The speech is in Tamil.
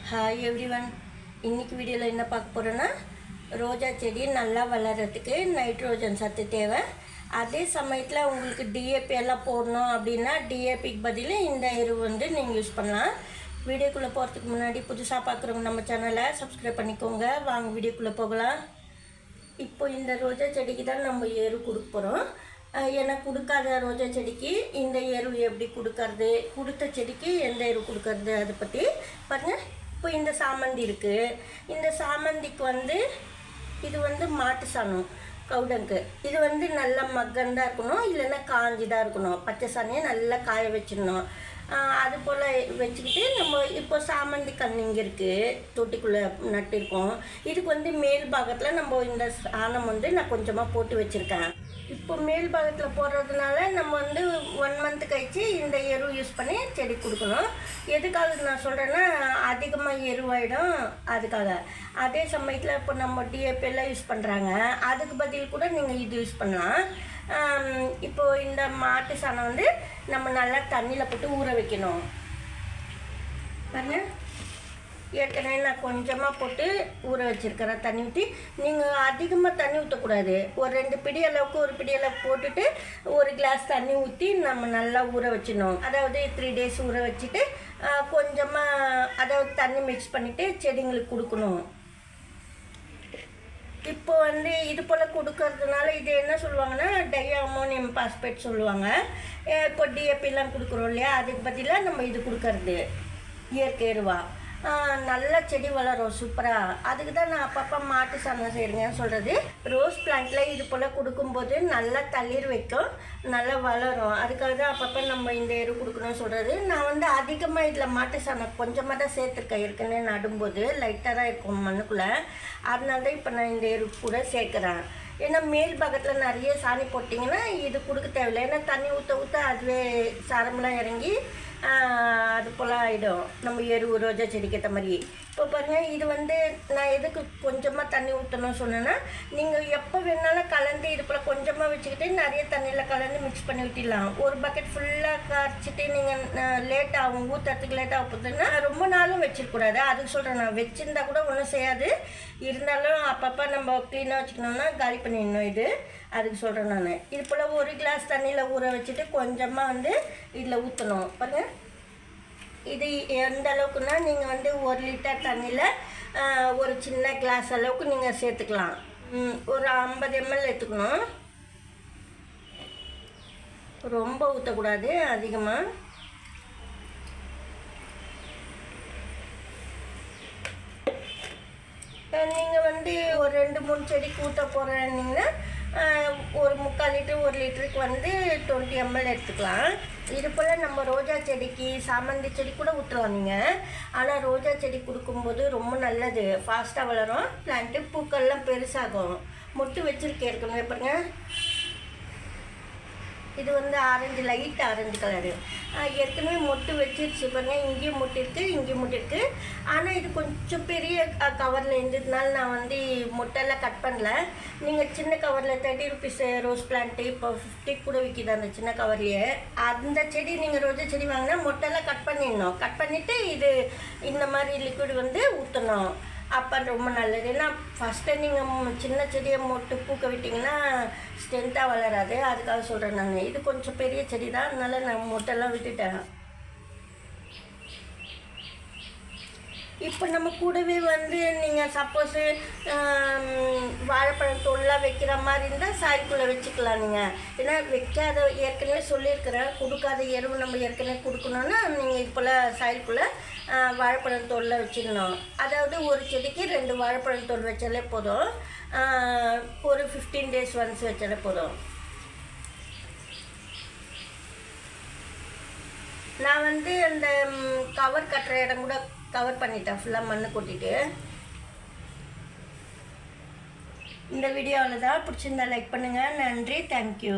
Hi everyone. இன்றைக்கி வீடியோவில் என்ன பார்க்க போகிறோன்னா, ரோஜா செடி நல்லா வளர்கிறதுக்கு நைட்ரோஜன் சத்து தேவை. அதே சமயத்தில் உங்களுக்கு டிஏபி எல்லாம் போடணும் அப்படின்னா டிஏபிக்கு பதில் இந்த எரு நீங்கள் யூஸ் பண்ணலாம். வீடியோக்குள்ளே போகிறதுக்கு முன்னாடி புதுசாக பார்க்குறவங்க நம்ம சேனலை சப்ஸ்கிரைப் பண்ணிக்கோங்க. வாங்க வீடியோக்குள்ளே போகலாம். இப்போ இந்த ரோஜா செடிக்கு தான் நம்ம எரு கொடுக்க போகிறோம். எனக்கு கொடுக்காத ரோஜா செடிக்கு இந்த எரு எப்படி கொடுக்கறது, கொடுத்த செடிக்கு எந்த எரு கொடுக்கறது, அதை பற்றி பாருங்கள். இப்போ இந்த சாமந்தி இருக்குது. இந்த சாமந்திக்கு இது மாட்டு சாணம், கவுடங்கு. இது நல்லா மக்கந்தான் இருக்கணும், இல்லைன்னா காஞ்சிதான் இருக்கணும். பச்சை சாணியை நல்லா காய வச்சிடணும். அது போல் வச்சுக்கிட்டு நம்ம இப்போ சாமந்தி கண்ணிங்க இருக்குது, தொட்டிக்குள்ளே நட்டு இருக்கோம். இதுக்கு மேல் பாகத்தில் நம்ம இந்த சாணம் நான் கொஞ்சமாக போட்டு வச்சுருக்கேன். இப்போ மேல் பாகத்தில் போடுறதுனால நம்ம 1 மந்த் கழிச்சு இந்த எரு யூஸ் பண்ணி செடி கொடுக்கணும். எதுக்காக நான் சொல்கிறேன்னா, அதிகமாக எருவாயிடும் அதுக்காக. அதே சமயத்தில் இப்போ நம்ம டிஏபிஎல்லாம் யூஸ் பண்ணுறாங்க, அதுக்கு பதில் கூட நீங்கள் இது யூஸ் பண்ணலாம். இப்போது இந்த மாட்டு சாணம் நம்ம நல்லா தண்ணியில் போட்டு ஊற வைக்கணும். பாருங்க, ஏற்கனவே நான் கொஞ்சமாக போட்டு ஊற வச்சுருக்கிறேன் தண்ணி ஊற்றி. நீங்கள் அதிகமாக தண்ணி ஊற்றக்கூடாது. ஒரு 2 பிடி அளவுக்கு, ஒரு பிடி அளவுக்கு போட்டுட்டு ஒரு கிளாஸ் தண்ணி ஊற்றி நம்ம நல்லா ஊற வச்சிடணும். அதாவது 3 days ஊற வச்சுட்டு கொஞ்சமாக அதாவது தண்ணி மிக்ஸ் பண்ணிவிட்டு செடிங்களுக்கு கொடுக்கணும். இப்போ இது போல் கொடுக்கறதுனால இது என்ன சொல்லுவாங்கன்னா, டைஅமோனியம் பாஸ்பேட் சொல்லுவாங்க. இப்போ டிஏபிலாம் கொடுக்குறோம் இல்லையா, அதுக்கு பதிலாக நம்ம இது கொடுக்கறது இயற்கை எருவா. நல்ல செடி வளரும் சூப்பராக. அதுக்கு தான் நான் அப்பப்போ மாட்டு சாணம் செய்கிறேங்கன்னு சொல்கிறது. ரோஸ் பிளான்ட்டில் இது போல் கொடுக்கும்போது நல்லா தளிர் வைக்கும், நல்லா வளரும். அதுக்காக தான் அப்பப்போ நம்ம இந்த எரு கொடுக்கணும்னு சொல்கிறது. நான் அதிகமாக இதில் மாட்டு சாணம் கொஞ்சமாக தான் சேர்த்துருக்கேன். ஏற்கனவே நடும்போது லைட்டாக தான் இருக்கும் மண்ணுக்குள்ளே. அதனால தான் இப்போ நான் இந்த எரு கூட சேர்க்குறேன். ஏன்னா மேல் பாகத்தில் நிறைய சாணி போட்டிங்கன்னா இது கொடுக்க தேவையில்லை. ஏன்னா தண்ணி ஊற்ற ஊற்ற அதுவே சாரமெல்லாம் இறங்கி அது போல் ஆகிடும் நம்ம எரு ரோஜா செடிக்கு ஏற்ற மாதிரி. இப்போ பாருங்கள், இது நான் எதுக்கு கொஞ்சமாக தண்ணி ஊற்றணும்னு சொன்னேன்னா, நீங்கள் எப்போ வேணாலும் கலந்து இது போல் கொஞ்சமாக வச்சுக்கிட்டு நிறைய தண்ணியில் கலந்து மிக்ஸ் பண்ணி விட்டுடலாம். ஒரு பக்கெட் ஃபுல்லாக கரைச்சிட்டு நீங்கள் லேட் ஆகும், ஊற்றுறதுக்கு லேட் ஆக போகுதுன்னா ரொம்ப நாளும் வச்சிருக்கூடாது. அதுக்கு சொல்கிறேன். நான் வச்சுருந்தா கூட ஒன்றும் செய்யாது, இருந்தாலும் அப்பப்போ நம்ம க்ளீனாக வச்சுக்கணுன்னா காலி பண்ணிடணும். இது அதுக்கு சொல்கிறேன் நான். இது போல் ஒரு கிளாஸ் தண்ணியில் ஊற வச்சுட்டு கொஞ்சமாக இதில் ஊற்றணும். பாருங்கள், இது எந்த அளவுக்குன்னா நீங்கள் 1 லிட்டர் தண்ணியில் ஒரு சின்ன கிளாஸ் அளவுக்கு நீங்கள் சேர்த்துக்கலாம். ஒரு 50 ml எடுத்துக்கணும். ரொம்ப ஊற்றக்கூடாது அதிகமாக. நீங்கள் ஒரு 2-3 செடிக்கு ஊற்ற போகிறீங்கன்னா ஒரு 3/4 லிட்டர் 1 லிட்டருக்கு 20 ml எடுத்துக்கலாம். இது போல் நம்ம ரோஜா செடிக்கு, சாமந்தி செடி கூட ஊற்றலாம் நீங்கள். ஆனால் ரோஜா செடி கொடுக்கும்போது ரொம்ப நல்லது, ஃபாஸ்ட்டாக வளரும் பிளான்ட்டு, பூக்கள்லாம் பெருசாகும். மொட்டு வச்சுருக்கேன் இருக்கணும். எப்படிங்க, இது ஆரஞ்சு, லைட் ஆரஞ்சு கலரு. ஏற்கனவே மொட்டு வச்சிருச்சு பாருங்கள். இங்கேயும் மொட்டு இருக்குது, இங்கேயும் மொட்டு இருக்குது. ஆனால் இது கொஞ்சம் பெரிய கவரில் இருந்ததுனால நான் மொட்டெல்லாம் கட் பண்ணல. நீங்கள் சின்ன கவரில் 30 rupees ரோஸ் பிளான்ட்டு இப்போ 50 கூட விற்கிது அந்த சின்ன கவர்லேயே. அந்த செடி நீங்கள் ரோஜா செடி வாங்கினா மொட்டெல்லாம் கட் பண்ணிடணும். கட் பண்ணிவிட்டு இது இந்த மாதிரி லிக்விட் ஊற்றணும். அப்போ ரொம்ப நல்லது. ஏன்னா ஃபஸ்ட்டு நீங்கள் சின்ன செடியை மொட்டு பூக்க விட்டிங்கன்னா ஸ்ட்ரென்த்தாக வளராது. அதுக்காக சொல்கிறேன் நான். இது கொஞ்சம் பெரிய செடி தான், அதனால நான் மொட்டெல்லாம் விட்டுட்டேன். இப்போ நம்ம கூடவே நீங்கள் சப்போஸு வாழைப்பழம் தோல்லாம் வைக்கிற மாதிரி இருந்தால் சாய்க்குள்ளே வச்சுக்கலாம் நீங்கள். ஏன்னா வைக்காத, ஏற்கனவே சொல்லியிருக்கிறேன், கொடுக்காத எருவு நம்ம ஏற்கனவே கொடுக்கணுன்னா நீங்கள் இது போல் சாய்க்குள்ளே வாழைப்பழம் தோலில் வச்சிடணும். அதாவது ஒரு செடிக்கு 2 வாழைப்பழம் தோல் வச்சாலே போதும். ஒரு 15 days once வச்சாலே போதும். நான் அந்த கவர் கட்டுற இடம் கூட கவர் பண்ணிட்டேன் ஃபுல்லாக மண்ணு கொட்டிட்டு. இந்த வீடியோவில் தான் பிடிச்சிருந்தா லைக் பண்ணுங்கள். நன்றி, தேங்க்யூ.